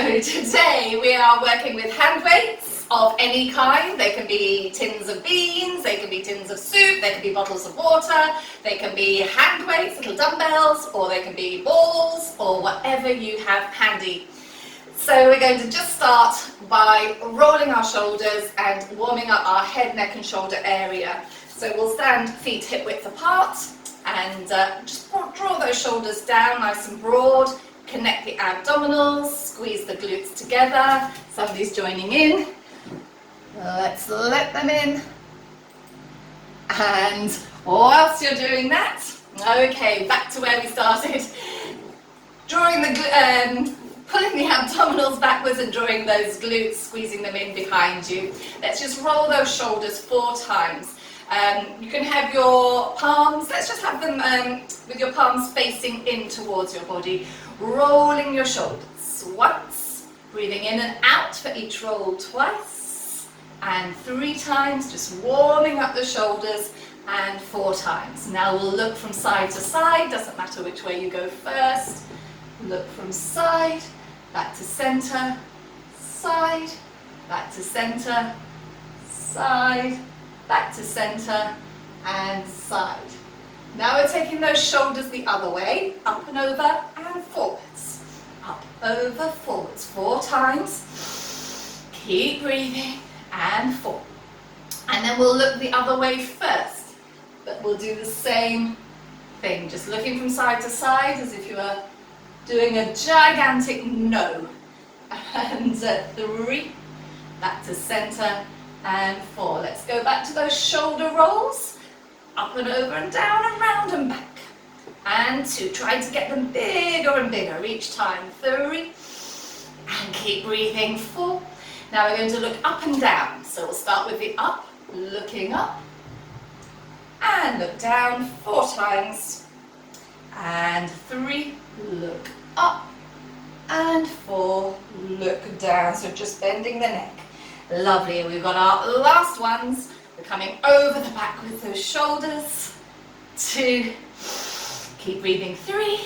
today we are working with hand weights of any kind. They can be tins of beans, they can be tins of soup, they can be bottles of water, they can be hand weights, little dumbbells, or they can be balls, or whatever you have handy. So we're going to just start by rolling our shoulders and warming up our head, neck and shoulder area. So we'll stand feet hip width apart and just draw those shoulders down nice and broad. Connect the abdominals, squeeze the glutes together. Somebody's joining in. Let's let them in. And whilst you're doing that, okay, back to where we started. Drawing the pulling the abdominals backwards and drawing those glutes, squeezing them in behind you. Let's just roll those shoulders 4 times. You can have your palms, let's just have them with your palms facing in towards your body. Rolling your shoulders once, breathing in and out for each roll twice, and 3 times, just warming up the shoulders, and 4 times. Now we'll look from side to side, doesn't matter which way you go first. Look from side, back to center, side, back to center, side, back to center, and side. Now we're taking those shoulders the other way, up and over and forwards. Up, over, forwards, 4 times. Keep breathing, and 4. And then we'll look the other way first, but we'll do the same thing, just looking from side to side as if you were doing a gigantic no. And 3, back to center, and 4. Let's go back to those shoulder rolls, up and over and down and round and back. And 2, try to get them bigger and bigger each time. 3, and keep breathing. 4. Now we're going to look up and down. So we'll start with the up, looking up, and look down 4 times. And 3, look up, and 4, look down. So just bending the neck. Lovely. We've got our last ones. We're coming over the back with those shoulders. 2, keep breathing. 3,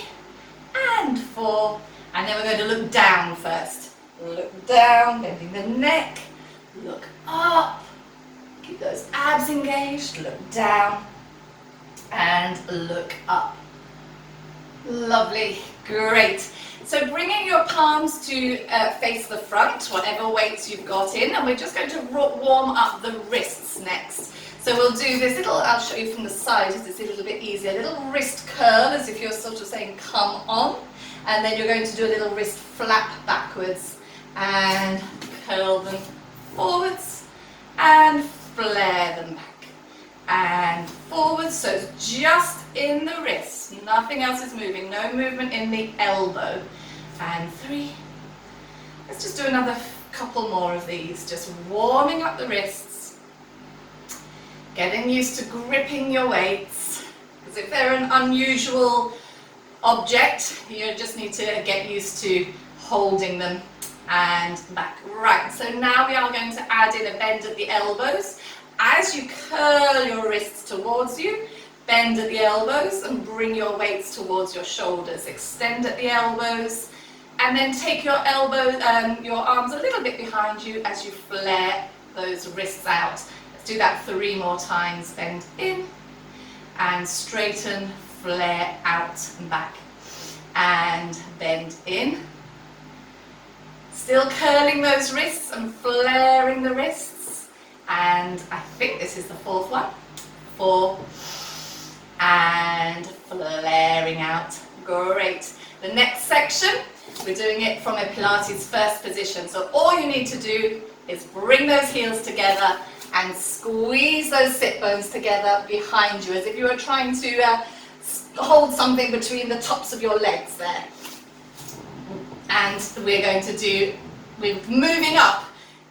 and 4. And then we're going to look down first. Look down, bending the neck. Look up. Keep those abs engaged. Look down, and look up. Lovely, great. So bringing your palms to face the front, whatever weights you've got in, and we're just going to warm up the wrists next. So we'll do this little, I'll show you from the side, it's a little bit easier, a little wrist curl as if you're sort of saying come on, and then you're going to do a little wrist flap backwards and curl them forwards and flare them back and forwards, so it's just in the wrist, nothing else is moving, no movement in the elbow. And 3, let's just do another couple more of these, just warming up the wrists, getting used to gripping your weights, because if they're an unusual object, you just need to get used to holding them and back. Right, so now we are going to add in a bend at the elbows. As you curl your wrists towards you, bend at the elbows and bring your weights towards your shoulders. Extend at the elbows and then take your your arms a little bit behind you as you flare those wrists out. Let's do that 3 more times. Bend in and straighten, flare out and back. And bend in. Still curling those wrists and flaring the wrists. And I think this is the 4th one. 4. And flaring out. Great. The next section, we're doing it from a Pilates first position. So all you need to do is bring those heels together and squeeze those sit bones together behind you as if you were trying to hold something between the tops of your legs there. And we're going to do, we're moving up.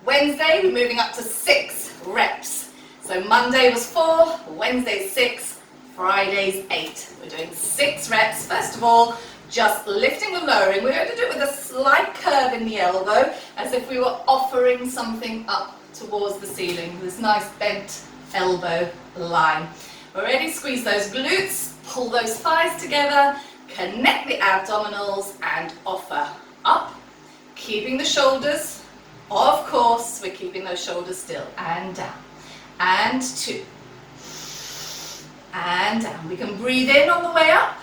Wednesday, we're moving up to 6 reps. So Monday was 4, Wednesday 6, Friday's 8. We're doing 6 reps. First of all, just lifting and lowering. We're going to do it with a slight curve in the elbow, as if we were offering something up towards the ceiling. This nice bent elbow line. We're ready, squeeze those glutes, pull those thighs together, connect the abdominals and offer up. keeping the shoulders, of course, we're keeping those shoulders still, and down, and 2, and down. We can breathe in on the way up,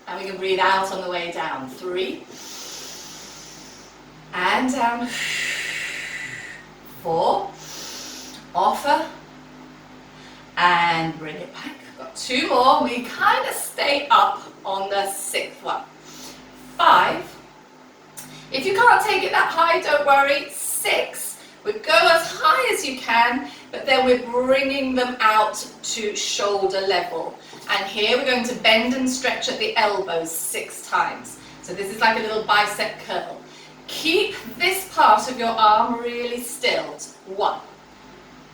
and we can breathe out on the way down. 3, and down, 4, offer, and bring it back. Got 2 more. We kind of stay up on the 6th one. 5. If you can't take it that high, don't worry. 6. We go as high as you can, but then we're bringing them out to shoulder level. And here we're going to bend and stretch at the elbows 6 times. So this is like a little bicep curl. Keep this part of your arm really still. 1,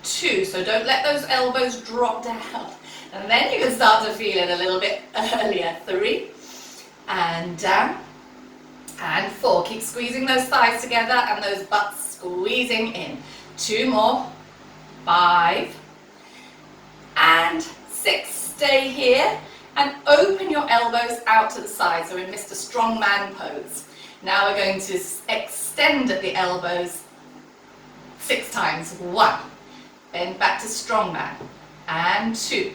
2, so don't let those elbows drop down. And then you can start to feel it a little bit earlier. 3, and down, and 4. Keep squeezing those thighs together and those butts squeezing in. 2 more. 5, and 6. Stay here and open your elbows out to the side. So we're in Mr. Strongman pose. Now we're going to extend at the elbows 6 times. 1, bend back to strongman, and 2.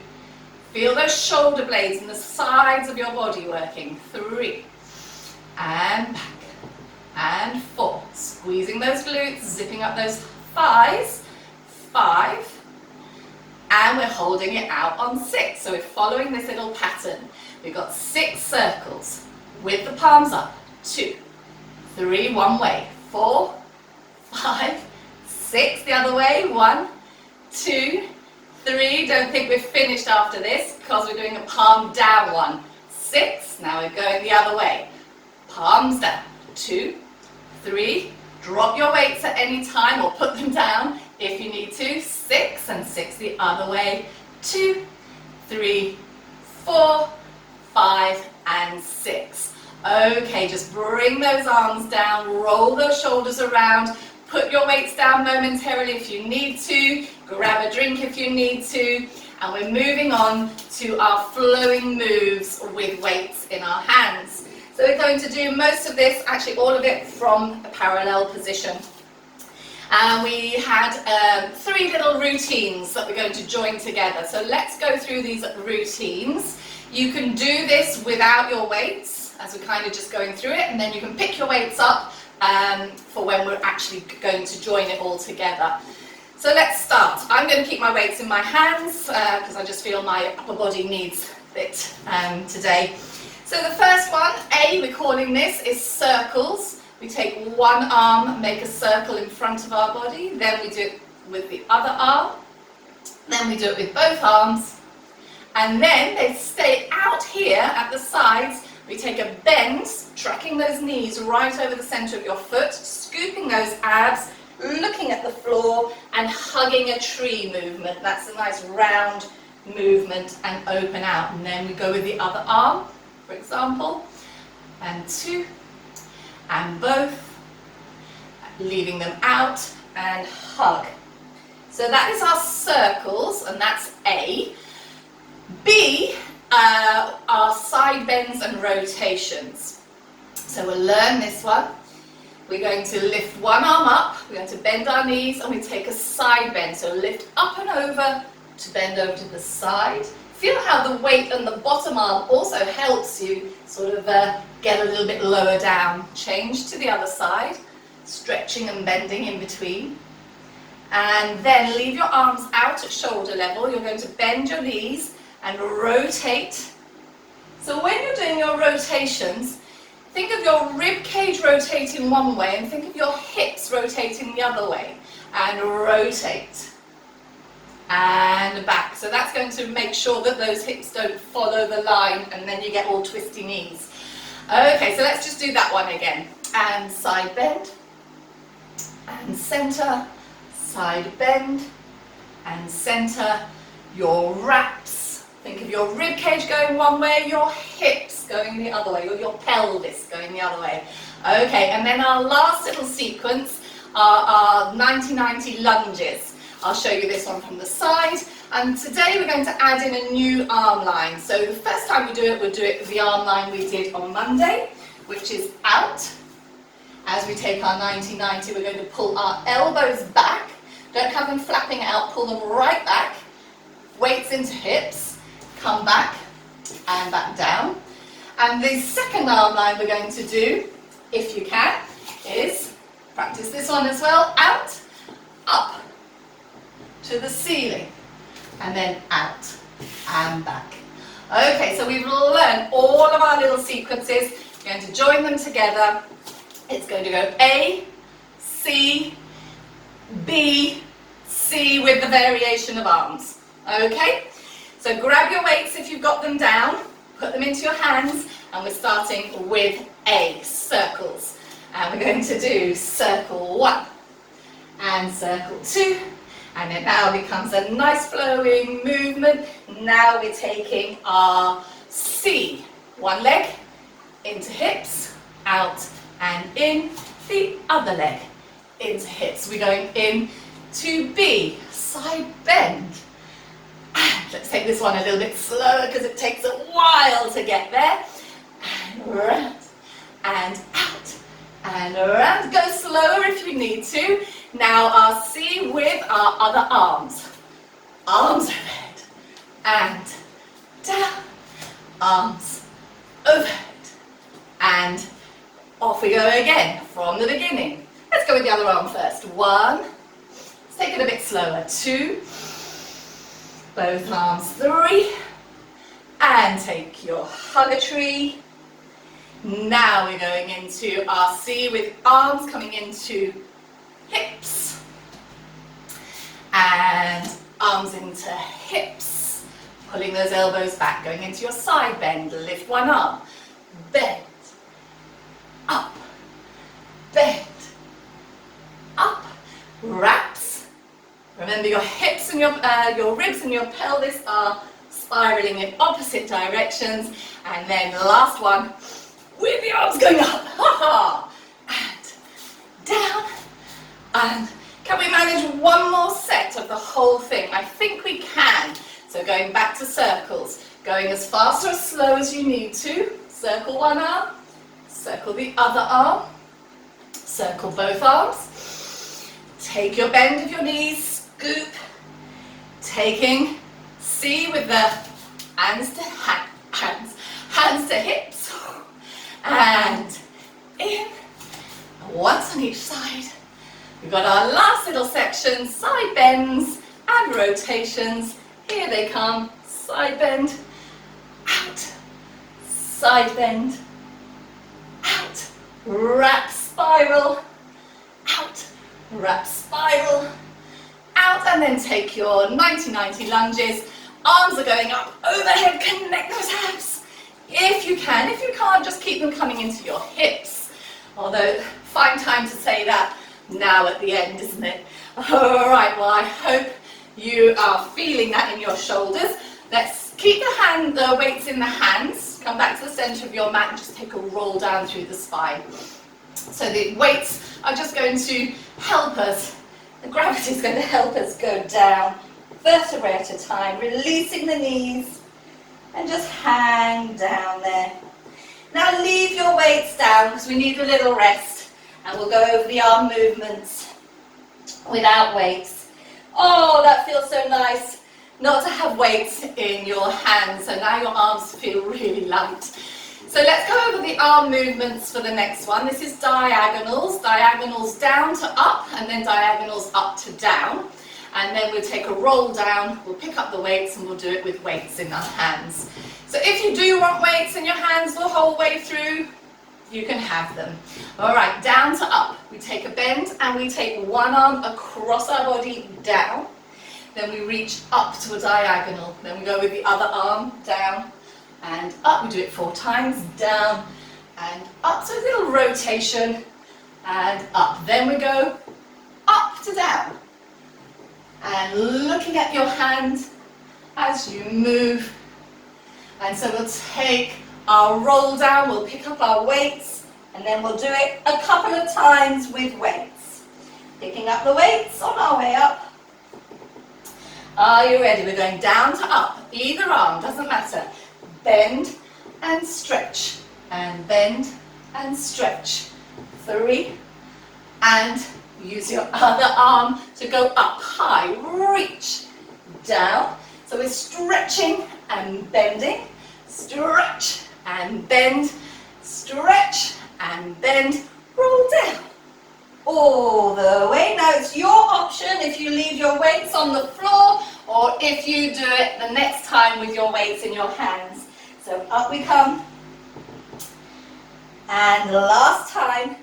Feel those shoulder blades and the sides of your body working. 3, and back, and 4. Squeezing those glutes, zipping up those thighs. 5, and we're holding it out on 6. So we're following this little pattern. We've got 6 circles with the palms up. 2, 3, one way. 4, 5, 6, the other way. 1, 2, 3. Don't think we're finished after this because we're doing a palm down one. 6. Now we're going the other way. Palms down. 2, 3. Drop your weights at any time or put them down if you need to. 6, and 6 the other way. 2, 3, 4, 5, and 6. Okay, just bring those arms down, roll those shoulders around, put your weights down momentarily if you need to, grab a drink if you need to, and we're moving on to our flowing moves with weights in our hands. So we're going to do most of this, actually all of it, from a parallel position. And we had 3 little routines that we're going to join together. So let's go through these routines. You can do this without your weights, as we're kind of just going through it, and then you can pick your weights up for when we're actually going to join it all together. So let's start. I'm going to keep my weights in my hands because I just feel my upper body needs it today. So the first one, we're calling this, is circles. We take one arm, make a circle in front of our body, then we do it with the other arm, then we do it with both arms, and then they stay out here at the sides. We take a bend, tracking those knees right over the center of your foot, scooping those abs, looking at the floor, and hugging a tree movement. That's a nice round movement, and open out. And then we go with the other arm, for example, and 2, and both, leaving them out, and hug. So that is our circles, and that's A. B are side bends and rotations. So we'll learn this one. We're going to lift one arm up, we're going to bend our knees, and we take a side bend. So lift up and over to bend over to the side. Feel how the weight on the bottom arm also helps you sort of get a little bit lower down. Change to the other side, stretching and bending in between. And then leave your arms out at shoulder level. You're going to bend your knees and rotate. So when you're doing your rotations, think of your rib cage rotating one way and think of your hips rotating the other way. And rotate. And back. So that's going to make sure that those hips don't follow the line and then you get all twisty knees. Okay, so let's just do that one again. And side bend, and center, side bend, and center. Your wraps. Think of your rib cage going one way, your hips going the other way, or your pelvis going the other way. Okay, and then our last little sequence are our 90-90 lunges. I'll show you this one from the side, and today we're going to add in a new arm line. So the first time we do it, we'll do it with the arm line we did on Monday, which is out, As we take our 90-90, we're going to pull our elbows back. Don't have them flapping out, pull them right back. Weights into hips, come back and back down. And the second arm line we're going to do, if you can, is practice this one as well. Out, up to the ceiling, and then out and back. Okay, so we've learned all of our little sequences. We're going to join them together. It's going to go A, C, B, C with the variation of arms. Okay, so grab your weights if you've got them down, put them into your hands, and we're starting with A, circles. And we're going to do circle 1 and circle 2, and it now becomes a nice flowing movement. Now we're taking our C, one leg into hips, out and in, the other leg into hips. We're going in to B, side bend. And let's take this one a little bit slower because it takes a while to get there. And round and out and around. Go slower if you need to. Now our C with our other arms. Arms overhead and down. Arms overhead and off we go again from the beginning. Let's go with the other arm first. 1. Let's take it a bit slower. 2. Both arms. 3. And take your hugger tree. Now we're going into our C with arms coming into hips. And arms into hips. Pulling those elbows back, going into your side bend. Lift one arm. Bend. Up. Bend. Up. Wraps. Remember your hips and your ribs and your pelvis are spiraling in opposite directions. And then the last one, with the arms going up. Ha ha. And down. And can we manage one more set of the whole thing? I think we can. So going back to circles, going as fast or as slow as you need to. Circle one arm, circle the other arm, circle both arms. Take your bend of your knees, scoop, taking C with the hands to hips, and in, once on each side. We've got our last little section, side bends and rotations. Here they come, side bend, out, side bend, out, wrap spiral, out, wrap spiral, out, and then take your 90-90 lunges. Arms are going up, overhead, connect those abs. If you can, if you can't, just keep them coming into your hips. Although, fine time to say that now at the end, isn't it? All right, well, I hope you are feeling that in your shoulders. Let's keep the weights in the hands. Come back to the center of your mat and just take a roll down through the spine. So the weights are just going to help us. The gravity is going to help us go down, vertebrae at a time, releasing the knees, and just hang down there. Now leave your weights down because we need a little rest, and we'll go over the arm movements without weights. Oh, that feels so nice not to have weights in your hands, so now your arms feel really light. So let's go over the arm movements for the next one. This is diagonals, diagonals down to up, and then diagonals up to down. And then we'll take a roll down, we'll pick up the weights, and we'll do it with weights in our hands. So if you do want weights in your hands the whole way through, you can have them. All right, down to up. We take a bend and we take one arm across our body down. Then we reach up to a diagonal. Then we go with the other arm down and up. We do it 4 times, down and up. So a little rotation and up. Then we go up to down. And looking at your hand as you move. And so we'll take our roll down, we'll pick up our weights, and then we'll do it a couple of times with weights. Picking up the weights on our way up. Are you ready? We're going down to up, either arm, doesn't matter. Bend and stretch, and bend and stretch, 3, and use your other arm to go up high, reach down. So we're stretching and bending, stretch and bend, stretch and bend, roll down. All the way. Now it's your option if you leave your weights on the floor or if you do it the next time with your weights in your hands. So up we come. And the last time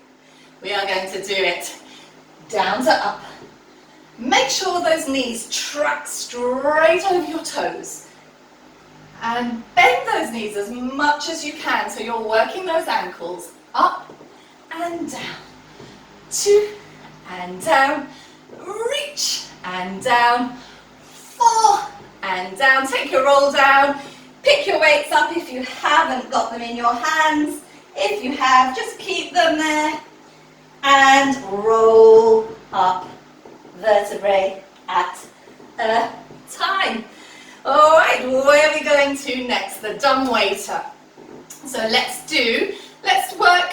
we are going to do it down to up. Make sure those knees track straight over your toes. And bend those knees as much as you can so you're working those ankles up and down. 2 and down, reach and down, 4 and down. Take your roll down, pick your weights up if you haven't got them in your hands. If you have, just keep them there and roll up, vertebrae at a time. All right, where are we going to next? The dumb waiter. So let's work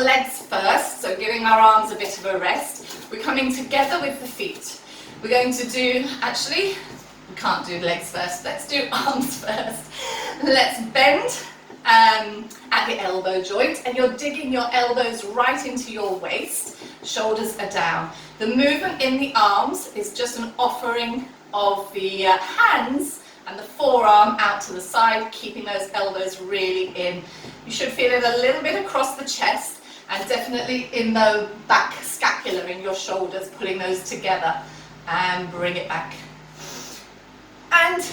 legs first, so giving our arms a bit of a rest. We're coming together with the feet. We're going to do, actually, we can't do legs first, let's do arms first. Let's bend at the elbow joint, and you're digging your elbows right into your waist. Shoulders are down. The movement in the arms is just an offering of the hands and the forearm out to the side, keeping those elbows really in. You should feel it a little bit across the chest and definitely in the back scapula in your shoulders, pulling those together and bring it back. And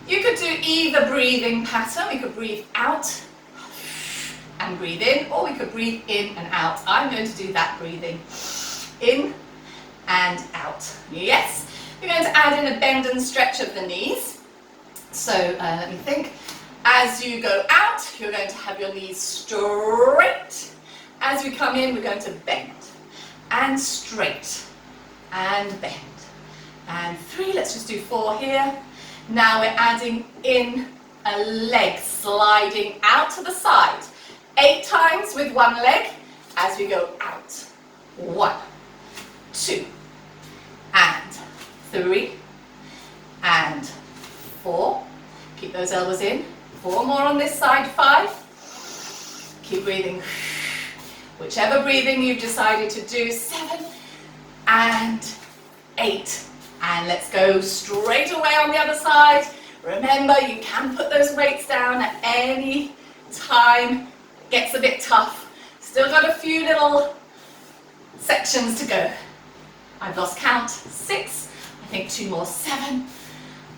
you could do either breathing pattern. We could breathe out and breathe in, or we could breathe in and out. I'm going to do that breathing in and out. Yes, we're going to add in a bend and stretch of the knees. So let me think. As you go out, you're going to have your knees straight. As we come in, we're going to bend and straight and bend. And 3, let's just do 4 here. Now we're adding in a leg, sliding out to the side. 8 times with one leg as we go out. 1, 2, and 3, and 4. Keep those elbows in. 4 more on this side. 5. Keep breathing. Whichever breathing you've decided to do. 7 and 8. And let's go straight away on the other side. Remember, you can put those weights down at any time. It gets a bit tough. Still got a few little sections to go. I've lost count. 6. I think 2 more. 7.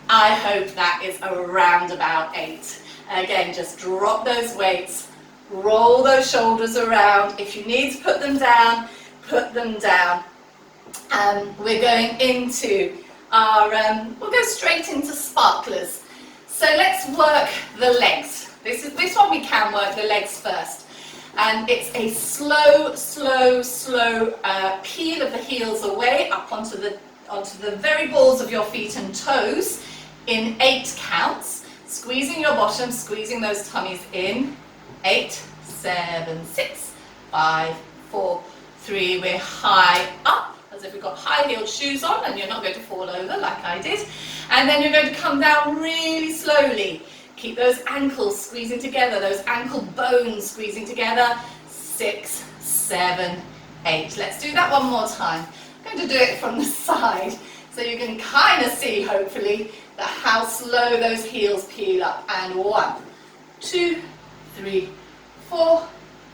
I hope that is around about 8. Again, just drop those weights. Roll those shoulders around. If you need to put them down, put them down. We're going into our, we'll go straight into sparklers. So let's work the legs. This one we can work the legs first. And it's a slow peel of the heels away up onto the very balls of your feet and toes in 8 counts. Squeezing your bottom, squeezing those tummies in. 8, 7, 6, 5, 4, 3. We're high up, as if we've got high-heeled shoes on, and you're not going to fall over like I did. And then you're going to come down really slowly. Keep those ankles squeezing together, those ankle bones squeezing together. 6, 7, 8. Let's do that one more time. I'm going to do it from the side, so you can kind of see, hopefully, how slow those heels peel up. And 1, 2, 3, 4,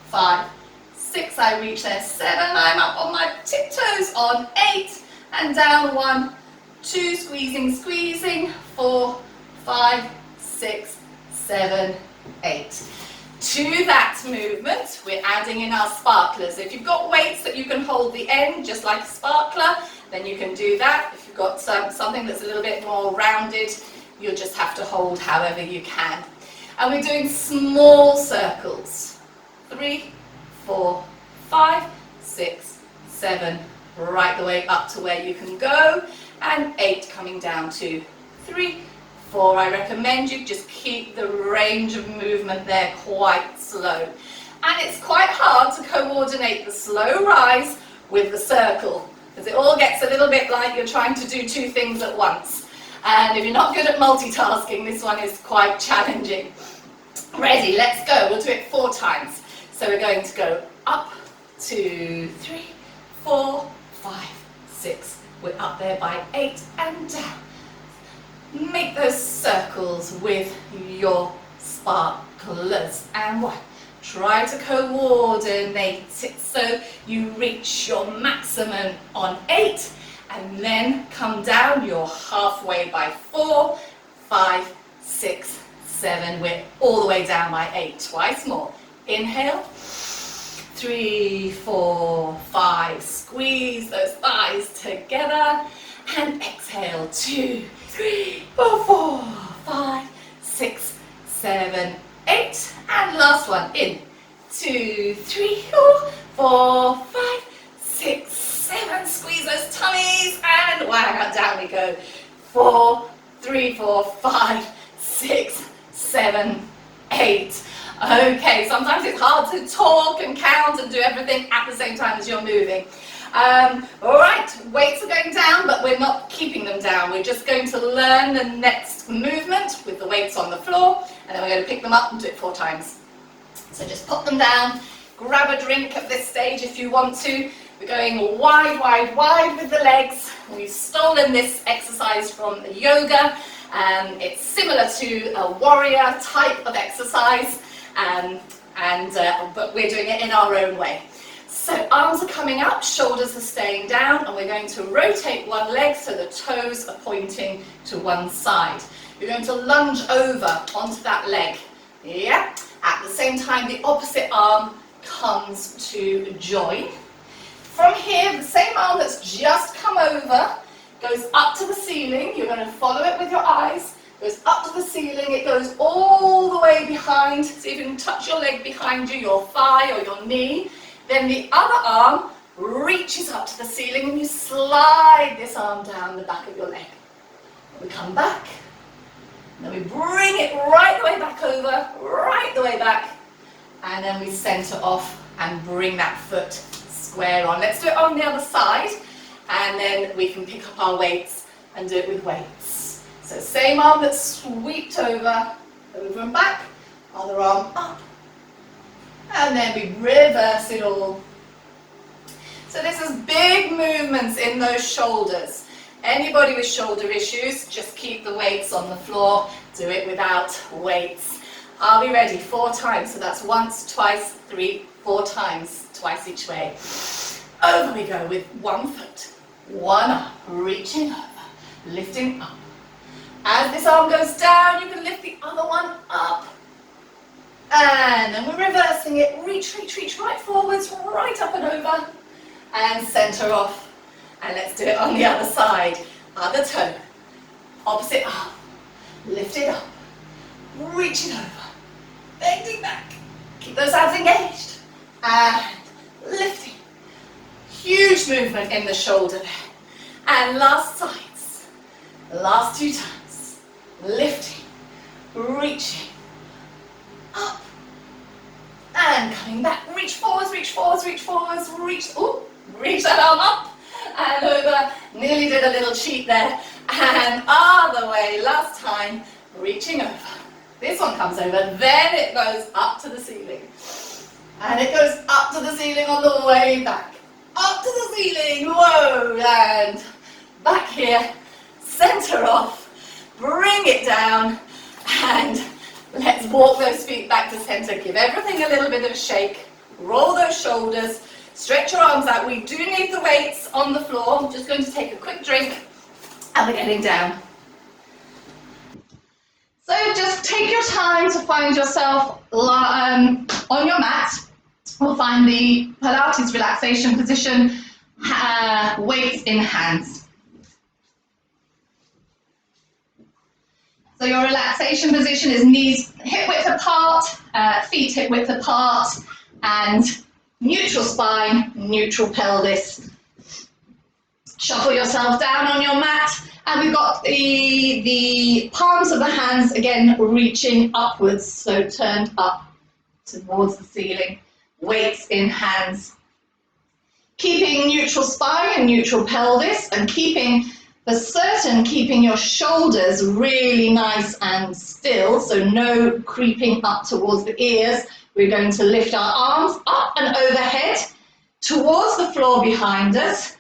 5, 6. I reach there. 7. I'm up on my tiptoes on 8. And down. 1, 2. Squeezing. 4, 5, 6, 7, 8. To that movement, we're adding in our sparklers. If you've got weights that you can hold the end, just like a sparkler, then you can do that. If you've got something that's a little bit more rounded, you'll just have to hold however you can. And we're doing small circles. 3, 4, 5, 6, 7, right the way up to where you can go. And 8 coming down to 3, 4. I recommend you just keep the range of movement there quite slow. And it's quite hard to go coordinate the slow rise with the circle, because it all gets a little bit like you're trying to do two things at once. And if you're not good at multitasking, this one is quite challenging. Ready, let's go. We'll do it 4 times. So we're going to go up, 2, 3, 4, 5, 6. We're up there by 8 and down. Make those circles with your sparklers. And 1. Try to coordinate it so you reach your maximum on 8. And then come down, you're halfway by 4, 5, 6, 7. We're all the way down by 8. Twice more. Inhale. 3, 4, 5. Squeeze those thighs together. And exhale. 2, 3, 4, 5, 6, 7, 8. And last one. In. 2, 3, 4, 5, 6, 7. Squeeze those tummies. And wow, down we go. 4, 3, 4, 5, 6, 7, 8. Okay, sometimes it's hard to talk and count and do everything at the same time as you're moving. Alright, weights are going down, but we're not keeping them down. We're just going to learn the next movement with the weights on the floor, and then we're going to pick them up and do it 4 times. So just put them down, grab a drink at this stage if you want to. We're going wide, wide, wide with the legs. We've stolen this exercise from the yoga. It's similar to a warrior type of exercise, but we're doing it in our own way. So arms are coming up, shoulders are staying down, and we're going to rotate one leg so the toes are pointing to one side. You're going to lunge over onto that leg. Yeah? At the same time, the opposite arm comes to join. From here, the same arm that's just come over goes up to the ceiling. You're going to follow it with your eyes. Goes up to the ceiling. It goes all the way behind. So you can touch your leg behind you, your thigh or your knee. Then the other arm reaches up to the ceiling and you slide this arm down the back of your leg. We come back. And then we bring it right the way back over, right the way back. And then we center off and bring that foot square on. Let's do it on the other side. And then we can pick up our weights and do it with weights. So same arm that swept over and back, other arm up. And then we reverse it all. So this is big movements in those shoulders. Anybody with shoulder issues, just keep the weights on the floor. Do it without weights. Are we ready? 4 times. So that's once, twice, 3, 4 times. Twice each way. Over we go with one foot. One arm, reaching over, lifting up. As this arm goes down, you can lift the other one up. And then we're reversing it. Reach, reach, reach, right forwards, right up and over. And center off. And let's do it on the other side. Other toe. Opposite arm. Lift it up. Reach it over. Bending back. Keep those abs engaged. And lifting. Huge movement in the shoulder there. And last sides. Last 2 times. Lifting. Reaching. Up. And coming back. Reach forwards, reach forwards, reach forwards. Reach. Ooh. Reach that arm up. And over. Nearly did a little cheat there. And other way. Last time. Reaching over. This one comes over. Then it goes up to the ceiling. And it goes up to the ceiling on the way back. Up to the ceiling, whoa, and back here, center off, bring it down, and let's walk those feet back to center. Give everything a little bit of a shake, roll those shoulders, stretch your arms out. We do need the weights on the floor. I'm just going to take a quick drink, and we're getting down. So just take your time to find yourself on your mat. We'll find the Pilates relaxation position, weights in hands. So your relaxation position is knees hip width apart, feet hip width apart, and neutral spine, neutral pelvis. Shuffle yourself down on your mat, and we've got the palms of the hands again reaching upwards, so turned up towards the ceiling. weights in hands. Keeping neutral spine and neutral pelvis, and keeping your shoulders really nice and still, so no creeping up towards the ears. We're going to lift our arms up and overhead towards the floor behind us.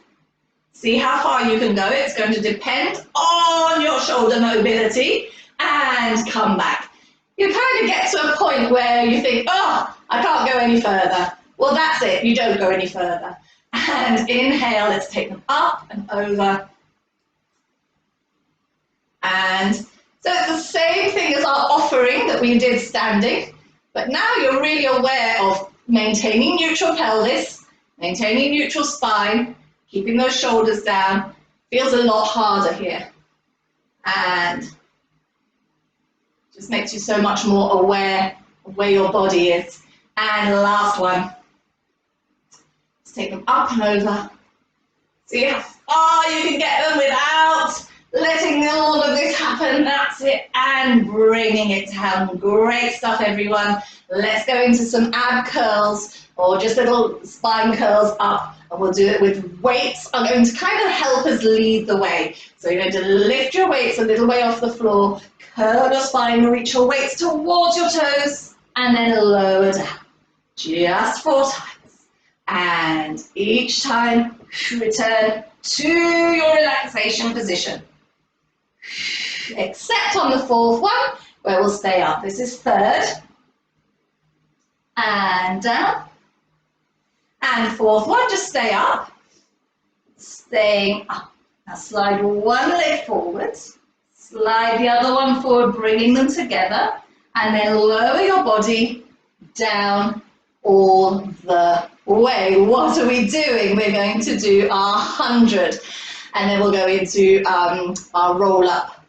See how far you can go. It's going to depend on your shoulder mobility, and come back. You kind of get to a point where you think, oh, I can't go any further. Well, that's it. You don't go any further. And inhale, let's take them up and over. And so it's the same thing as our offering that we did standing, but now you're really aware of maintaining neutral pelvis, maintaining neutral spine, keeping those shoulders down. Feels a lot harder here. And just makes you so much more aware of where your body is. And last one. Let's take them up and over. See how far you can get them without letting all of this happen. That's it. And bringing it down. Great stuff, everyone. Let's go into some ab curls or just little spine curls up. And we'll do it with weights. I'm going to kind of help us lead the way. So you're going to lift your weights a little way off the floor, curl your spine, reach your weights towards your toes, and then lower down. Just 4 times. And each time, return to your relaxation position. Except on the 4th one, where we'll stay up. This is 3rd. And down. And 4th one, just stay up. Staying up. Now slide one leg forwards. Slide the other one forward, bringing them together. And then lower your body down all the way. What are we doing? We're going to do our 100. And then we'll go into our roll up.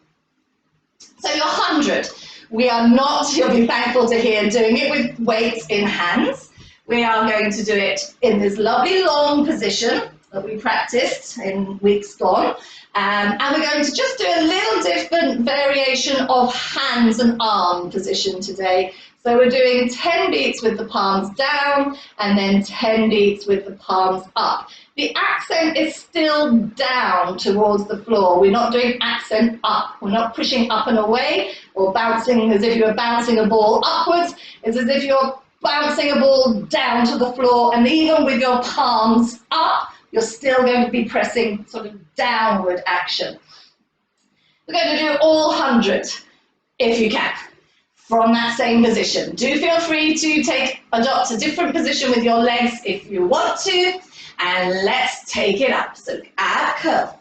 So your 100. We are not, you'll be thankful to hear, doing it with weights in hands. We are going to do it in this lovely long position that we practiced in weeks gone. And we're going to just do a little different variation of hands and arm position today. So we're doing 10 beats with the palms down and then 10 beats with the palms up. The accent is still down towards the floor. We're not doing accent up. We're not pushing up and away or bouncing as if you're bouncing a ball upwards. It's as if you're bouncing a ball down to the floor, and even with your palms up, you're still going to be pressing sort of downward action. We're going to do all 100 if you can from that same position. Do feel free to adopt a different position with your legs if you want to, and let's take it up. So ab curl,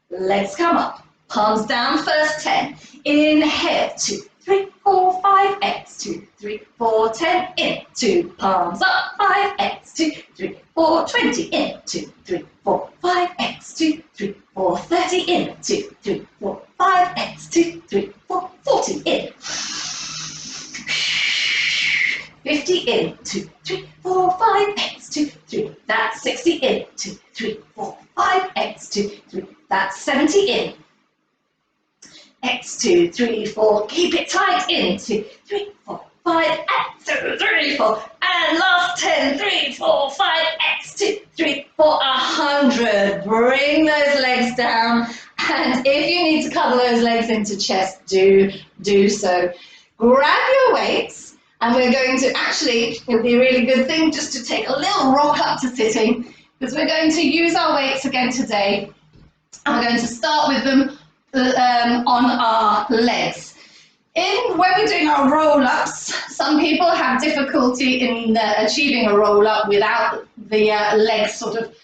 legs come up, palms down first 10, inhale 2, 3, 4, 5, X, 2, 3, 4, 10, in, 2, palms up, 5, X, 2, 3, 4, 20, in, 2, 3, 4, 5, X, 2, 3, 4, 30, in, 2, 3, 4, 5, X, 2, 3, 4, 40, in, 50, in, 2, 3, 4, 5, X, 2, 3, that's 60, in, 2, 3, 4, 5, X, 2, 3, that's 70, in, X, 2, 3, 4, keep it tight, in, 2, 3, 4, 5, X, 2, 3, 4, and last 10, 3, 4, 5, X, 2, 3, 4, 100. Bring those legs down, and if you need to cover those legs into chest, do so. Grab your weights, and we're going to actually, it'll be a really good thing just to take a little rock up to sitting, because we're going to use our weights again today, and we're going to start with them on our legs. When we're doing our roll-ups, some people have difficulty in achieving a roll-up without the legs sort of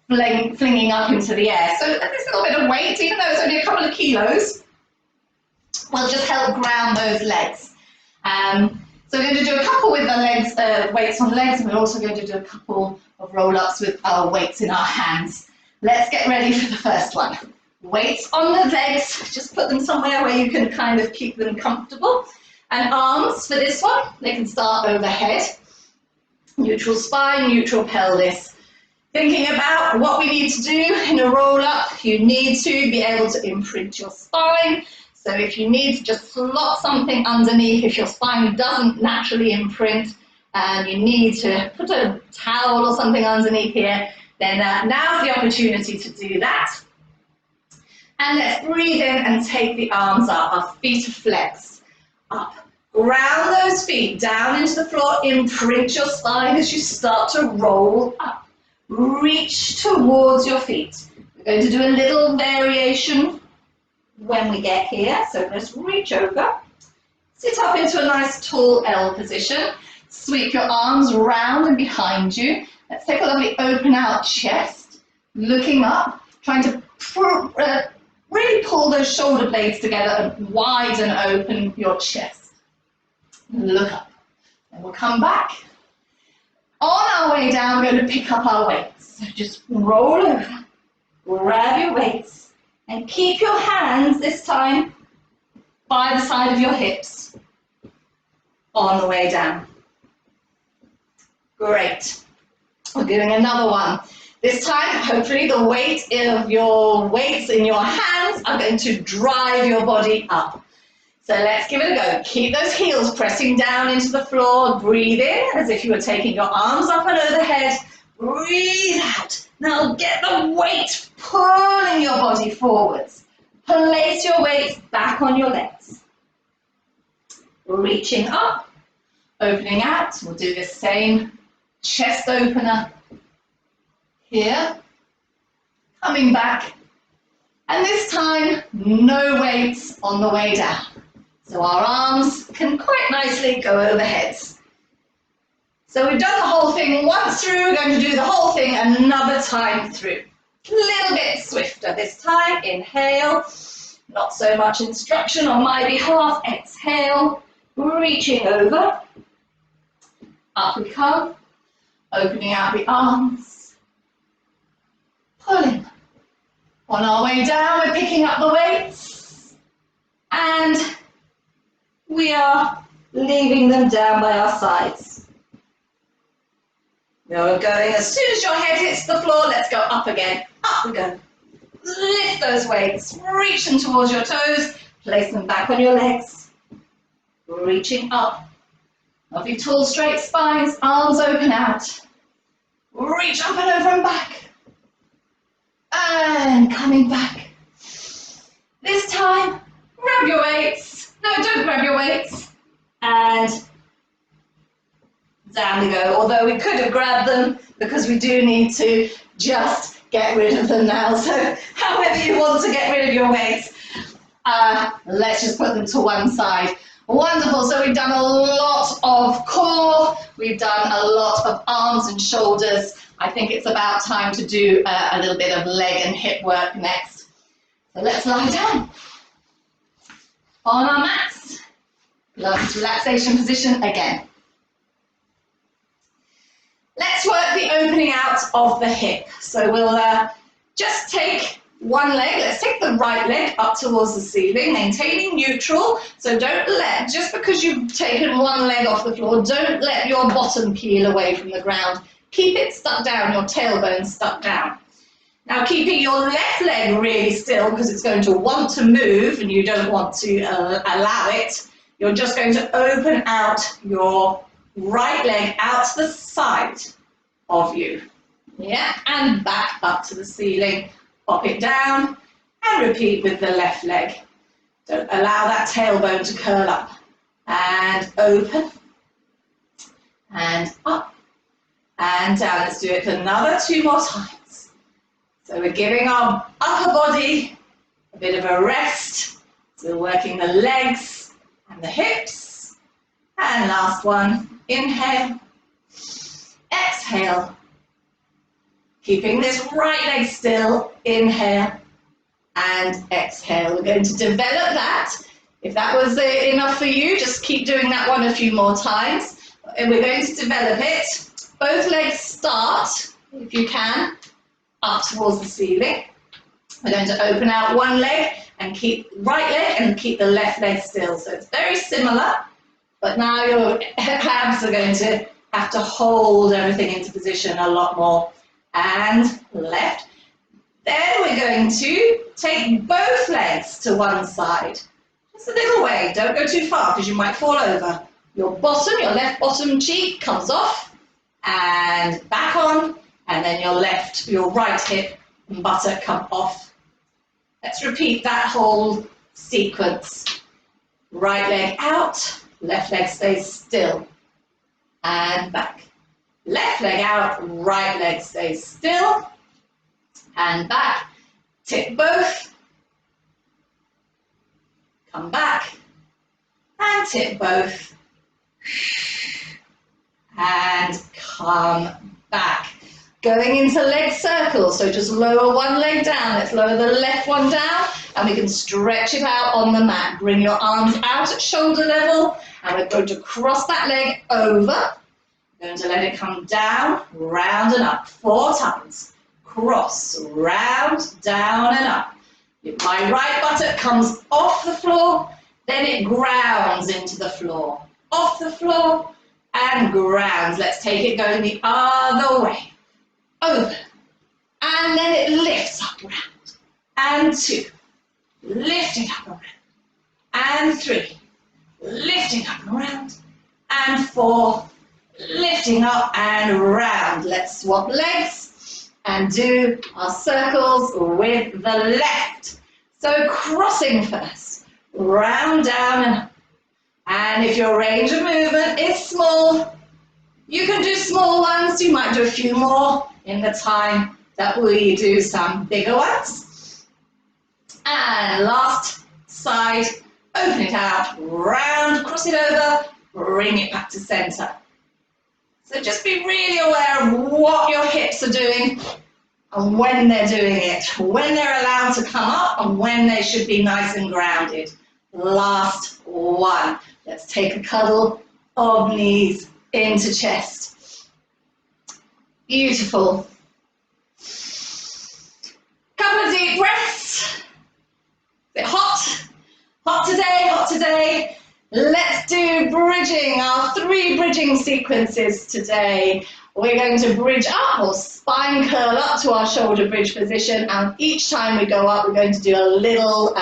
flinging up into the air. So this little bit of weight, even though it's only a couple of kilos, will just help ground those legs. So we're going to do a couple with the legs, weights on legs, and we're also going to do a couple of roll-ups with our weights in our hands. Let's get ready for the first one. Weights on the legs, just put them somewhere where you can kind of keep them comfortable. And arms for this one, they can start overhead. Neutral spine, neutral pelvis. Thinking about what we need to do in a roll-up, you need to be able to imprint your spine. So if you need to just slot something underneath, if your spine doesn't naturally imprint, and you need to put a towel or something underneath here, then now's the opportunity to do that. And let's breathe in and take the arms up. Our feet are flexed. Up. Ground those feet down into the floor. Imprint your spine as you start to roll up. Reach towards your feet. We're going to do a little variation when we get here. So just reach over. Sit up into a nice tall L position. Sweep your arms round and behind you. Let's take a lovely open out chest. Looking up, trying to really pull those shoulder blades together and widen open your chest. Look up. And we'll come back. On our way down, we're going to pick up our weights. So just roll over, grab your weights, and keep your hands this time by the side of your hips on the way down. Great. We're doing another one. This time, hopefully, the weight of your weights in your hands are going to drive your body up. So let's give it a go. Keep those heels pressing down into the floor. Breathe in as if you were taking your arms up and overhead. Breathe out. Now get the weight pulling your body forwards. Place your weights back on your legs. Reaching up, opening out. We'll do the same chest opener here. Coming back. And this time, no weights on the way down. So our arms can quite nicely go overhead. So we've done the whole thing once through, we're going to do the whole thing another time through. A little bit swifter this time. Inhale, not so much instruction on my behalf. Exhale, reaching over. Up we come, opening out the arms, pulling. On our way down, we're picking up the weights, and we are leaving them down by our sides. We're going, as soon as your head hits the floor, let's go up again. Up we go. Lift those weights, reach them towards your toes, place them back on your legs. Reaching up. Lovely tall straight spines, arms open out. Reach up and over and back. And coming back. This time, grab your weights. No, don't grab your weights. And down we go. Although we could have grabbed them because we do need to just get rid of them now. So however you want to get rid of your weights, let's just put them to one side. Wonderful. So we've done a lot of core. We've done a lot of arms and shoulders. I think it's about time to do a little bit of leg and hip work next. So let's lie down on our mats. Last relaxation position again. Let's work the opening out of the hip. So we'll just take one leg. Let's take the right leg up towards the ceiling, maintaining neutral. So don't let, just because you've taken one leg off the floor, don't let your bottom peel away from the ground. Keep it stuck down, your tailbone stuck down. Now keeping your left leg really still because it's going to want to move and you don't want to allow it. You're just going to open out your right leg out to the side of you. Yeah, and back up to the ceiling. Pop it down and repeat with the left leg. Don't allow that tailbone to curl up. And open and up. And down. Let's do it another 2 more times. So we're giving our upper body a bit of a rest. So we're working the legs and the hips. And last one, inhale, exhale. Keeping this right leg still, inhale and exhale. We're going to develop that. If that was enough for you, just keep doing that one a few more times. And we're going to develop it. Both legs start, if you can, up towards the ceiling. We're going to open out one leg and keep right leg and keep the left leg still. So it's very similar, but now your abs are going to have to hold everything into position a lot more. And left. Then we're going to take both legs to one side. Just a little way, don't go too far because you might fall over. Your bottom, your left bottom cheek comes off and back on, and then your right hip and buttock come off. Let's repeat that whole sequence. Right leg out, left leg stays still, and back. Left leg out, right leg stays still, and back. Tip both, come back, and tip both, and come back. Going into leg circles, so just lower one leg down. Let's lower the left one down, and we can stretch it out on the mat. Bring your arms out at shoulder level, and we're going to cross that leg over. We're going to let it come down, round and up, 4 times. Cross, round, down and up. My right buttock comes off the floor, then it grounds into the floor. Off the floor and grounds. Let's take it going the other way. Over. And then it lifts up round. And 2. Lifting up around. And 3. Lifting up and around. And 4. Lifting up and round. Let's swap legs and do our circles with the left. So crossing first, round, down and up. And if your range of movement is small, you can do small ones. You might do a few more in the time that we do some bigger ones. And last side, open it out, round, cross it over, bring it back to center. So just be really aware of what your hips are doing and when they're doing it, when they're allowed to come up and when they should be nice and grounded. Last one. Let's take a cuddle of knees into chest. Beautiful. Couple of deep breaths. Is it hot? Hot today, hot today. Let's do bridging, our 3 bridging sequences today. We're going to bridge up or spine curl up to our shoulder bridge position, and each time we go up we're going to do a little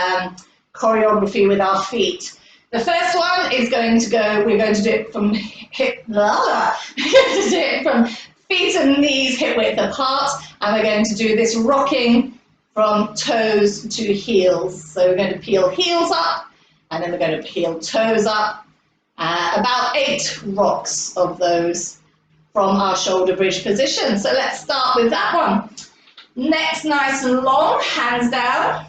choreography with our feet. The first one is going to go, we're going to do it from hip, we're going to do it from feet and knees hip width apart, and we're going to do this rocking from toes to heels. So we're going to peel heels up, and then we're going to peel toes up, about 8 rocks of those from our shoulder bridge position. So let's start with that one. Neck's nice and long, hands down.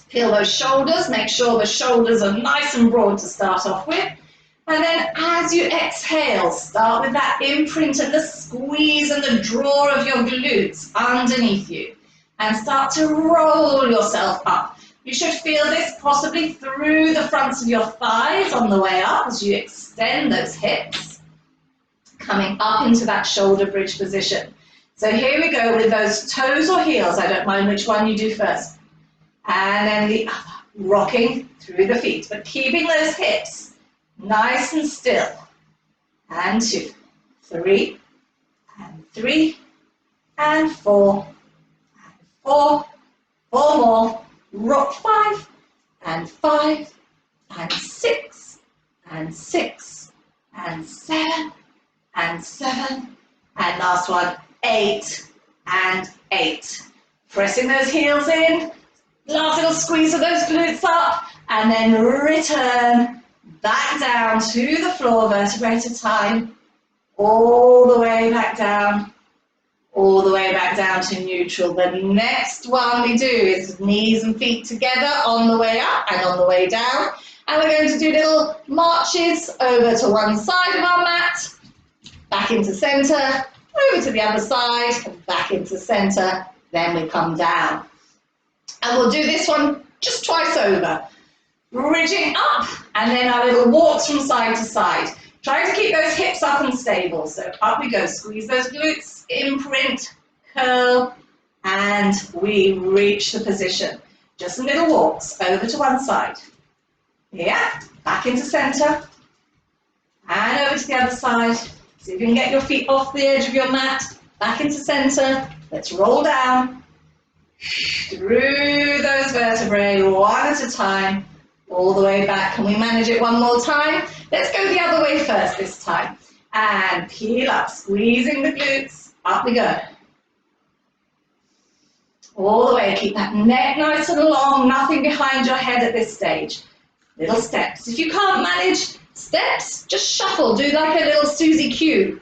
Peel those shoulders, make sure the shoulders are nice and broad to start off with. And then as you exhale, start with that imprint and the squeeze and the draw of your glutes underneath you. And start to roll yourself up. You should feel this possibly through the fronts of your thighs on the way up as you extend those hips, coming up into that shoulder bridge position. So here we go with those toes or heels. I don't mind which one you do first. And then the other, rocking through the feet, but keeping those hips nice and still. And 2, 3, and 3, and 4, and 4, 4 more. Rock 5, and 5, and 6, and 6, and 7, and 7, and last one, 8, and 8. Pressing those heels in, last little squeeze of those glutes up, and then return back down to the floor, vertebrae at a time, all the way back down, all the way back down to neutral. The next one we do is knees and feet together on the way up and on the way down. And we're going to do little marches over to one side of our mat, back into center, over to the other side, and back into center, then we come down. And we'll do this one just twice over. Bridging up, and then our little walks from side to side. Try to keep those hips up and stable. So up we go, squeeze those glutes, imprint, curl, and we reach the position. Just some little walks over to one side. Yeah, back into center, and over to the other side. See if you can get your feet off the edge of your mat, back into center. Let's roll down through those vertebrae, one at a time. all the way back. Can we manage it one more time? Let's go the other way first this time. And peel up, squeezing the glutes. Up we go. All the way, keep that neck nice and long, nothing behind your head at this stage. Little steps. If you can't manage steps, just shuffle. Do like a little Susie Q,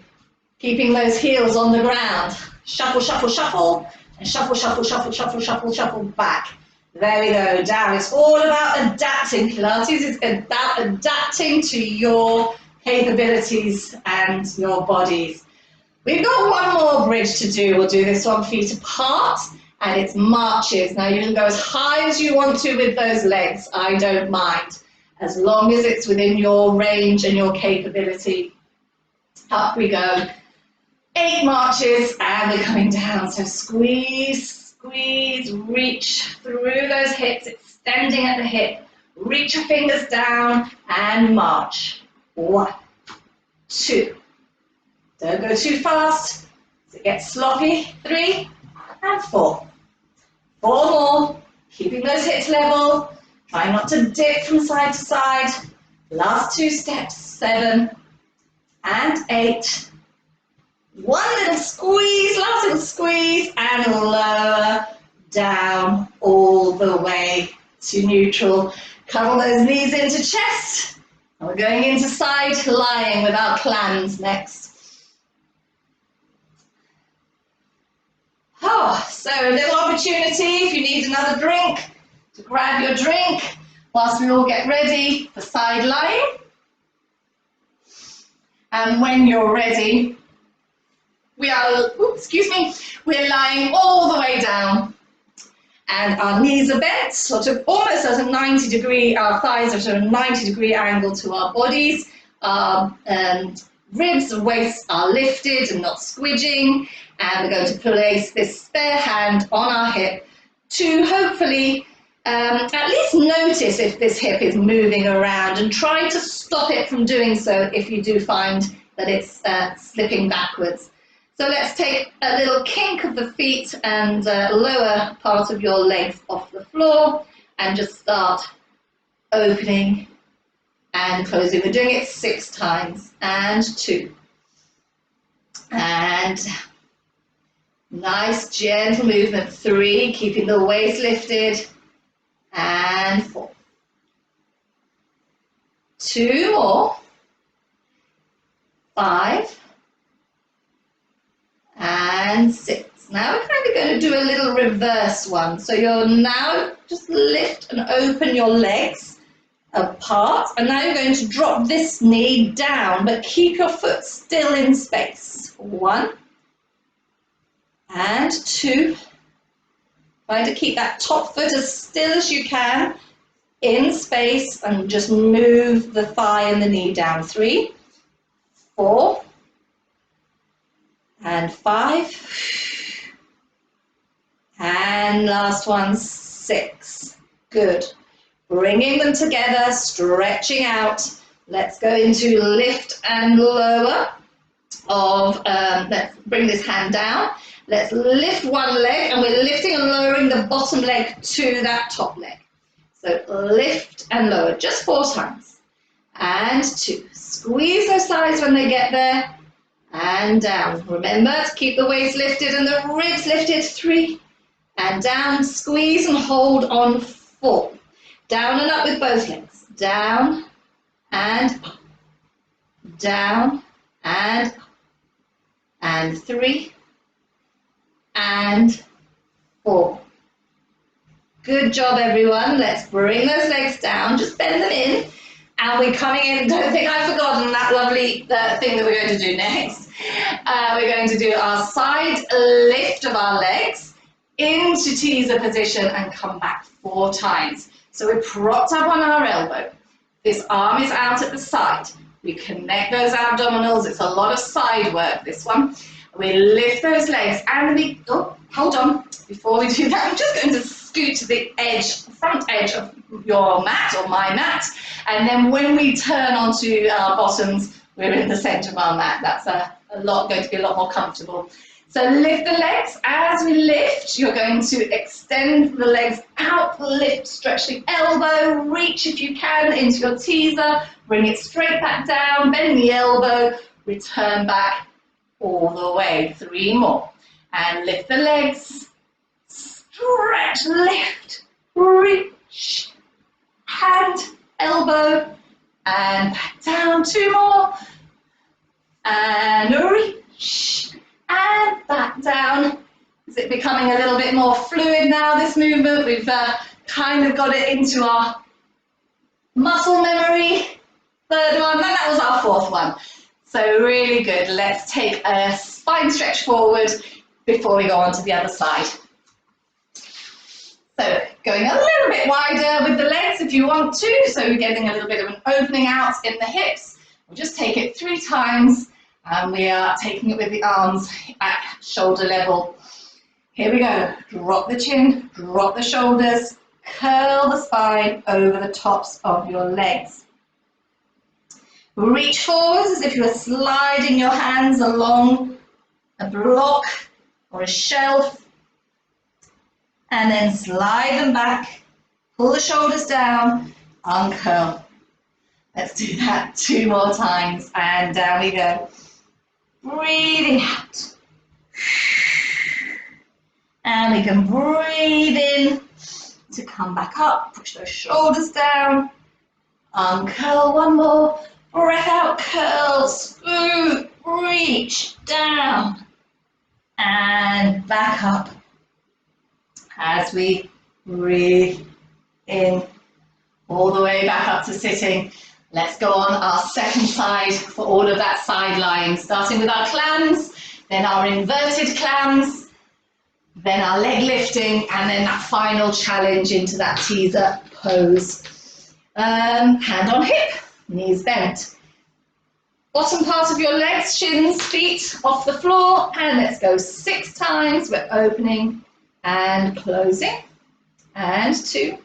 keeping those heels on the ground. Shuffle, shuffle, shuffle, and shuffle, shuffle, shuffle, shuffle, shuffle, shuffle back. There we go, down. It's all about adapting. Pilates is about adapting to your capabilities and your bodies. We've got one more bridge to do. We'll do this one feet apart, and it's marches. Now you can go as high as you want to with those legs. I don't mind, as long as it's within your range and your capability. Up we go. 8 marches, and we're coming down. So squeeze, squeeze, reach through those hips, extending at the hip. Reach your fingers down and march. 1, 2. Don't go too fast, so it gets sloppy. 3 and 4. 4 more, keeping those hips level. Try not to dip from side to side. Last 2 steps, 7 and 8. One little squeeze, last little squeeze, and lower down all the way to neutral. Curl those knees into chest. And we're going into side lying with our clams next. Oh, so a little opportunity if you need another drink to grab your drink whilst we all get ready for side lying. And when you're ready, we're lying all the way down, and our knees are bent, sort of almost at a 90 degree, our thighs are at a 90 degree angle to our bodies, and ribs and waist are lifted and not squidging, and we're going to place this spare hand on our hip to hopefully at least notice if this hip is moving around, and try to stop it from doing so if you do find that it's slipping backwards. So let's take a little kink of the feet and lower part of your legs off the floor, and just start opening and closing. We're doing it 6 times, and 2. And nice gentle movement, 3, keeping the waist lifted, and 4. 2 more, 5, and 6. Now we're kind of going to do a little reverse one. So you'll now just lift and open your legs apart, and now you're going to drop this knee down, but keep your foot still in space. 1 and 2. Try to keep that top foot as still as you can in space, and just move the thigh and the knee down. 3, 4, and 5, and last one, 6. Good. Bringing them together, stretching out. Let's go into lift and lower of, let's bring this hand down. Let's lift one leg, and we're lifting and lowering the bottom leg to that top leg. So lift and lower, just 4 times. And 2. Squeeze those thighs when they get there. And down. Remember to keep the waist lifted and the ribs lifted. 3. And down. Squeeze and hold on 4. Down and up with both legs. Down and up. Down and up. And 3. And 4. Good job, everyone. Let's bring those legs down. Just bend them in. And we're coming in, don't think I've forgotten that lovely thing that we're going to do next. We're going to do our side lift of our legs into teaser position and come back 4 times. So we're propped up on our elbow. This arm is out at the side. We connect those abdominals. It's a lot of side work, this one. We lift those legs and we, oh, hold on. Before we do that, I'm just going to scoot to the edge, front edge of your mat or my mat. And then when we turn onto our bottoms, we're in the center of our mat. That's going to be a lot more comfortable. So lift the legs as as we lift, you're going to extend the legs out, lift, stretch the elbow, reach if you can into your teaser, bring it straight back down, bend the elbow, return back all the way. 3 more. And lift the legs, stretch, lift, reach, hand, elbow, and back down. 2 more. And reach, and back down. Is it becoming a little bit more fluid now, this movement? We've kind of got it into our muscle memory. 3rd one, and that was our 4th one. So really good. Let's take a spine stretch forward before we go on to the other side. So going a little bit wider with the legs if you want to, so you're getting a little bit of an opening out in the hips. We'll just take it 3 times, and we are taking it with the arms at shoulder level. Here we go. Drop the chin, drop the shoulders, curl the spine over the tops of your legs. Reach forwards as if you are sliding your hands along a block or a shelf, and then slide them back, pull the shoulders down, uncurl. Let's do that 2 more times, and down we go. Breathing out. And we can breathe in to come back up, push those shoulders down, uncurl. 1 more. Breath out, curl, scoop, reach, down, and back up as we breathe in all the way back up to sitting. Let's go on our 2nd side for all of that side lying, starting with our clams, then our inverted clams, then our leg lifting, and then that final challenge into that teaser pose. Hand on hip, knees bent. Bottom part of your legs, shins, feet off the floor, and let's go 6 times. We're opening and closing, and 2.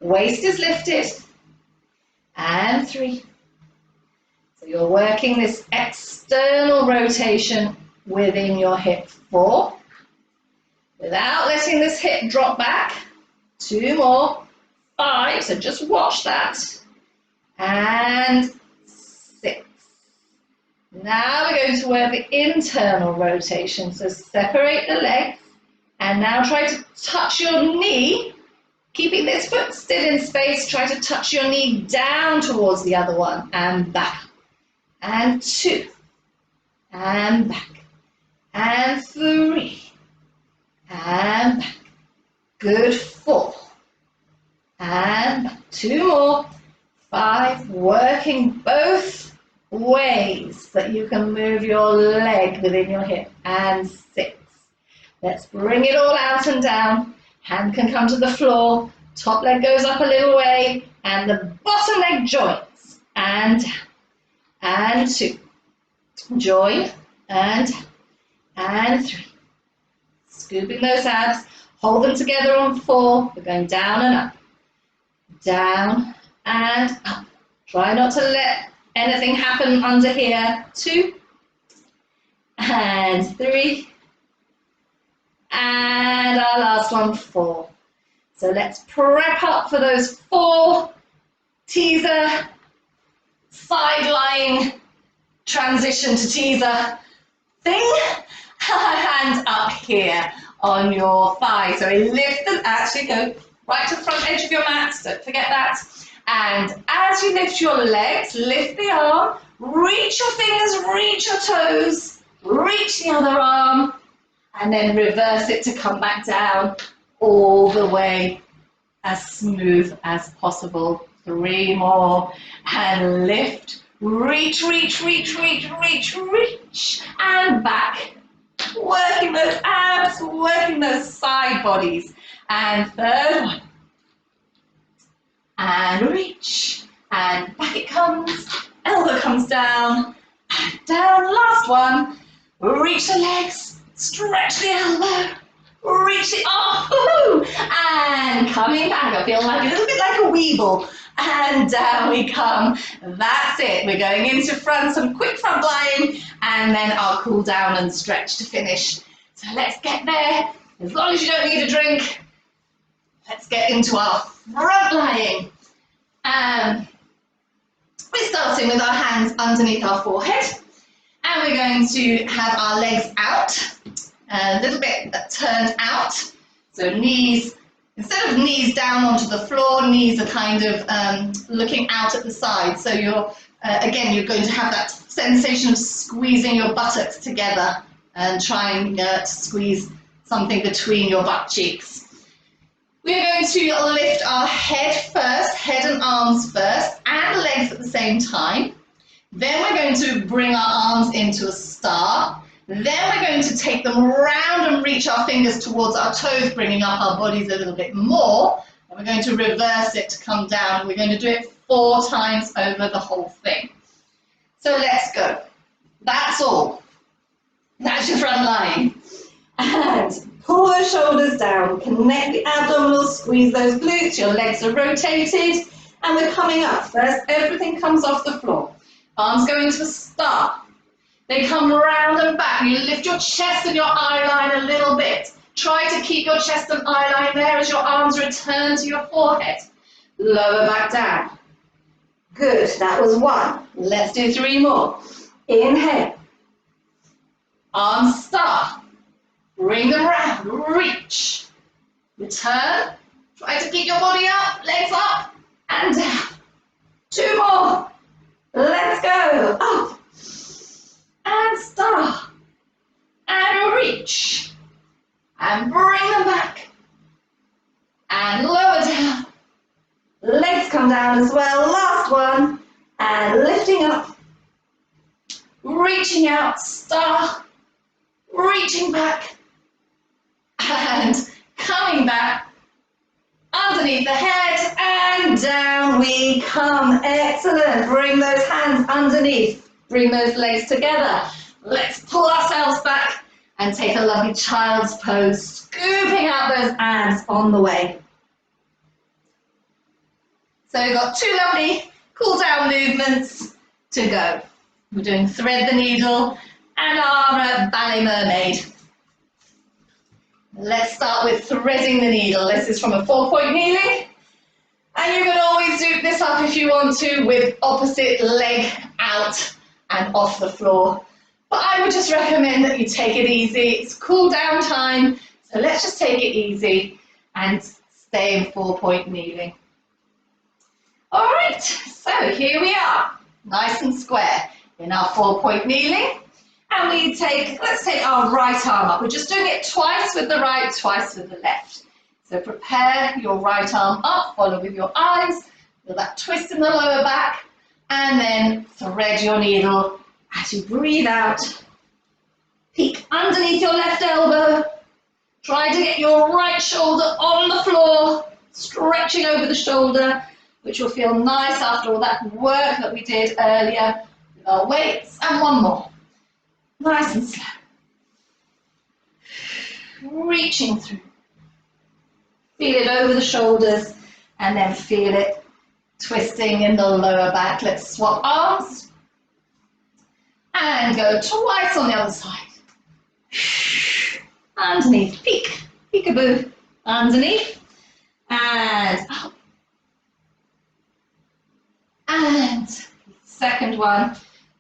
Waist is lifted, and 3. So you're working this external rotation within your hip. 4. Without letting this hip drop back. 2 more. 5, so just watch that. And 6. Now we're going to work the internal rotation. So separate the legs, and now try to touch your knee, keeping this foot still in space. Try to touch your knee down towards the other one, and back. And 2. And back. And 3. And back. Good. 4. And back. 2 more. 5. Working both ways that you can move your leg within your hip. And 6. Let's bring it all out and down. Hand can come to the floor. Top leg goes up a little way, and the bottom leg joins. And down. And 2. Join. And 3. Scooping those abs. Hold them together on 4. We're going down and up. Down and up. Try not to let anything happen under here. 2. And 3. And our last one, 4. So let's prep up for those 4 teaser, side lying, transition to teaser thing. Hands up here on your thigh. So we lift them, actually go right to the front edge of your mat, don't forget that. And as you lift your legs, lift the arm, reach your fingers, reach your toes, reach the other arm, and then reverse it to come back down all the way as smooth as possible. 3 more, and lift, reach, reach, reach, reach, reach, reach, and back. Working those abs, working those side bodies. And 3rd one. And reach, and back it comes, elbow comes down, and down, last one. Reach the legs, stretch the elbow, reach the arm, and coming back. I feel like a little bit like a weeble. And down we come. That's it. We're going into front, some quick front lying, and then I'll cool down and stretch to finish. So let's get there. As long as you don't need a drink, let's get into our front lying. We're starting with our hands underneath our forehead, and we're going to have our legs out, a little bit turned out. So knees, instead of knees down onto the floor, knees are kind of looking out at the side. So you're, again, you're going to have that sensation of squeezing your buttocks together and trying to squeeze something between your butt cheeks. We're going to lift our head first, head and arms first, and legs at the same time. Then we're going to bring our arms into a star. Then we're going to take them round and reach our fingers towards our toes, bringing up our bodies a little bit more. And we're going to reverse it to come down. We're going to do it 4 times over the whole thing. So let's go. That's all. That's your front lying. And pull those shoulders down, connect the abdominals, squeeze those glutes, your legs are rotated, and we're coming up. First, everything comes off the floor. Arms go into a star. They come round and back. You lift your chest and your eye line a little bit. Try to keep your chest and eye line there as your arms return to your forehead. Lower back down. Good, that was 1. Let's do 3 more. Inhale. Arms star. Bring them round, reach. Return. Try to keep your body up, legs up, and down. 2 more. Let's go. Up. And star. And reach. And bring them back. And lower down. Legs come down as well. Last one. And lifting up. Reaching out, star. Reaching back. And coming back underneath the head and down we come. Excellent. Bring those hands underneath. Bring those legs together. Let's pull ourselves back and take a lovely child's pose, scooping out those abs on the way. So we've got 2 lovely cool down movements to go. We're doing thread the needle and our ballet mermaid. Let's start with threading the needle. This is from a 4-point kneeling. And you can always do this up if you want to with opposite leg out and off the floor. But I would just recommend that you take it easy. It's cool down time. So let's just take it easy and stay in 4-point kneeling. All right, so here we are, nice and square in our 4-point kneeling. And let's take our right arm up. We're just doing it twice with the right, twice with the left. So prepare your right arm up, follow with your eyes, feel that twist in the lower back, and then thread your needle as you breathe out. Peek underneath your left elbow. Try to get your right shoulder on the floor, stretching over the shoulder, which will feel nice after all that work that we did earlier with our weights. And 1 more. Nice and slow. Reaching through. Feel it over the shoulders and then feel it twisting in the lower back. Let's swap arms and go twice on the other side. Underneath, peek, peekaboo, underneath and up. And second one.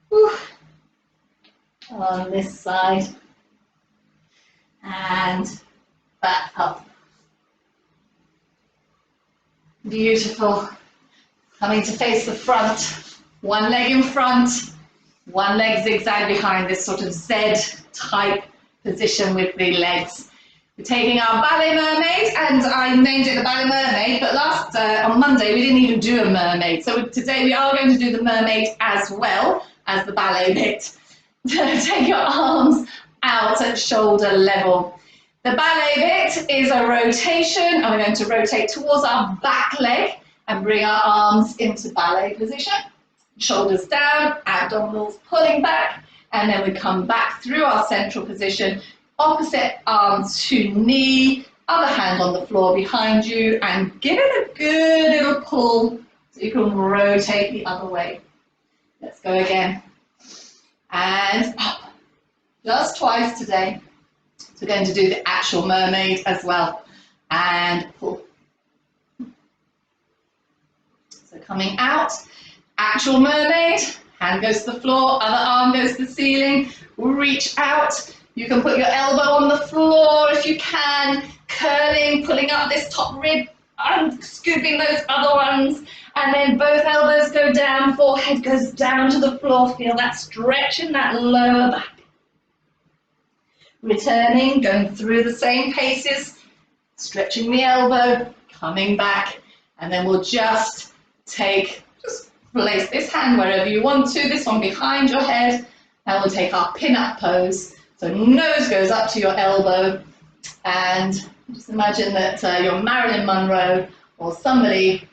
Whew. On this side and back up. Beautiful. Coming to face the front, 1 leg in front, 1 leg zigzag behind, this sort of Z type position with the legs. We're taking our ballet mermaid, and I named it the ballet mermaid, but on Monday we didn't even do a mermaid. So today we are going to do the mermaid as well as the ballet bit. Take your arms out at shoulder level. The ballet bit is a rotation, and we're going to rotate towards our back leg and bring our arms into ballet position. Shoulders down, abdominals pulling back, and then we come back through our central position, opposite arm to knee, other hand on the floor behind you, and give it a good little pull so you can rotate the other way. Let's go again. And up. Just twice today. So we're going to do the actual mermaid as well. And pull. So coming out, actual mermaid, hand goes to the floor, other arm goes to the ceiling, reach out. You can put your elbow on the floor if you can, curling, pulling up this top rib, and scooping those other ones, and then both elbows go down, forehead goes down to the floor. Feel that stretch in that lower back. Returning, going through the same paces, stretching the elbow, coming back, and then we'll just place this hand wherever you want to, this one behind your head, and we'll take our pin-up pose. So nose goes up to your elbow, and just imagine that you're Marilyn Monroe or somebody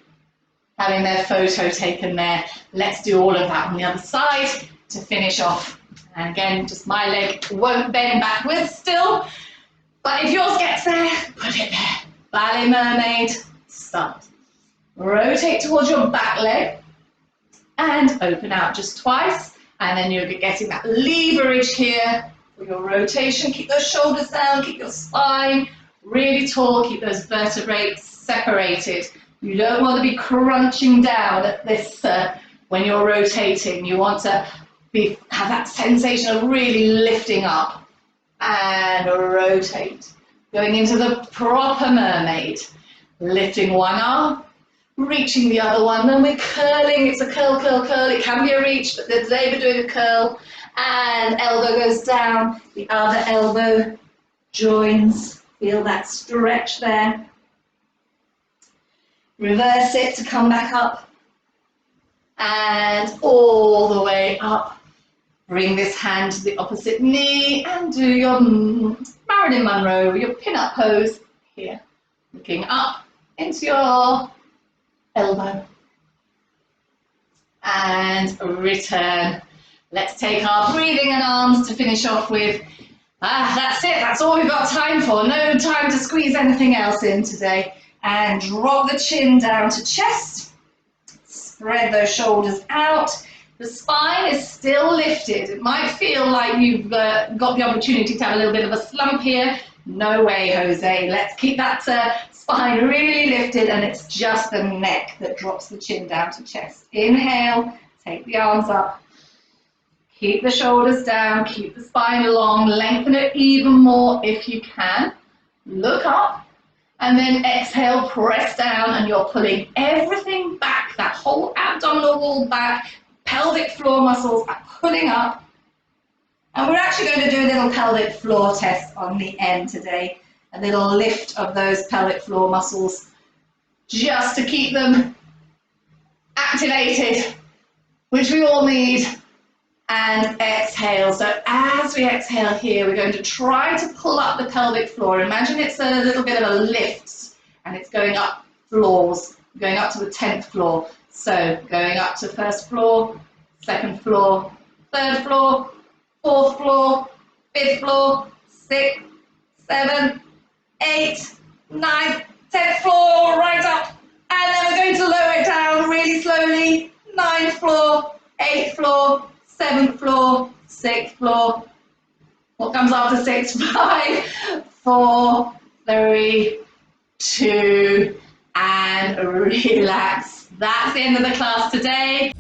having their photo taken there. Let's do all of that on the other side to finish off. And again, just my leg won't bend backwards still, but if yours gets there, put it there. Ballet Mermaid, start. Rotate towards your back leg and open out just twice, and then you're getting that leverage here for your rotation. Keep those shoulders down, keep your spine really tall, keep those vertebrae separated. You don't want to be crunching down at this when you're rotating. You want to have that sensation of really lifting up and rotate. Going into the proper mermaid, lifting one arm, reaching the other one, then we're curling. It's a curl, curl, curl. It can be a reach, but today we're doing a curl. And elbow goes down, the other elbow joins. Feel that stretch there. Reverse it to come back up. And all the way up. Bring this hand to the opposite knee and do your Marilyn Monroe, your pin-up pose here. Looking up into your elbow and return. Let's take our breathing and arms to finish off with. That's it, that's all we've got time for. No time to squeeze anything else in today. And drop the chin down to chest. Spread those shoulders out. The spine is still lifted. It might feel like you've got the opportunity to have a little bit of a slump here. No way, Jose. Let's keep that spine really lifted, and it's just the neck that drops the chin down to chest. Inhale, take the arms up. Keep the shoulders down, keep the spine long, lengthen it even more if you can. Look up, and then exhale, press down, and you're pulling everything back, that whole abdominal wall back, pelvic floor muscles are pulling up. And we're actually going to do a little pelvic floor test on the end today, a little lift of those pelvic floor muscles just to keep them activated, which we all need. And exhale. So as we exhale here, we're going to try to pull up the pelvic floor. Imagine it's a little bit of a lift, and it's going up floors, going up to the 10th floor. So going up to first floor, second floor, third floor, fourth floor, fifth floor, 6th, 7th, 8th, 9th, 10th floor, right up. And then we're going to lower it down really slowly. 9th floor, 8th floor, 7th floor, 6th floor. What comes after 6? 5, 4, 3, 2, and relax. That's the end of the class today.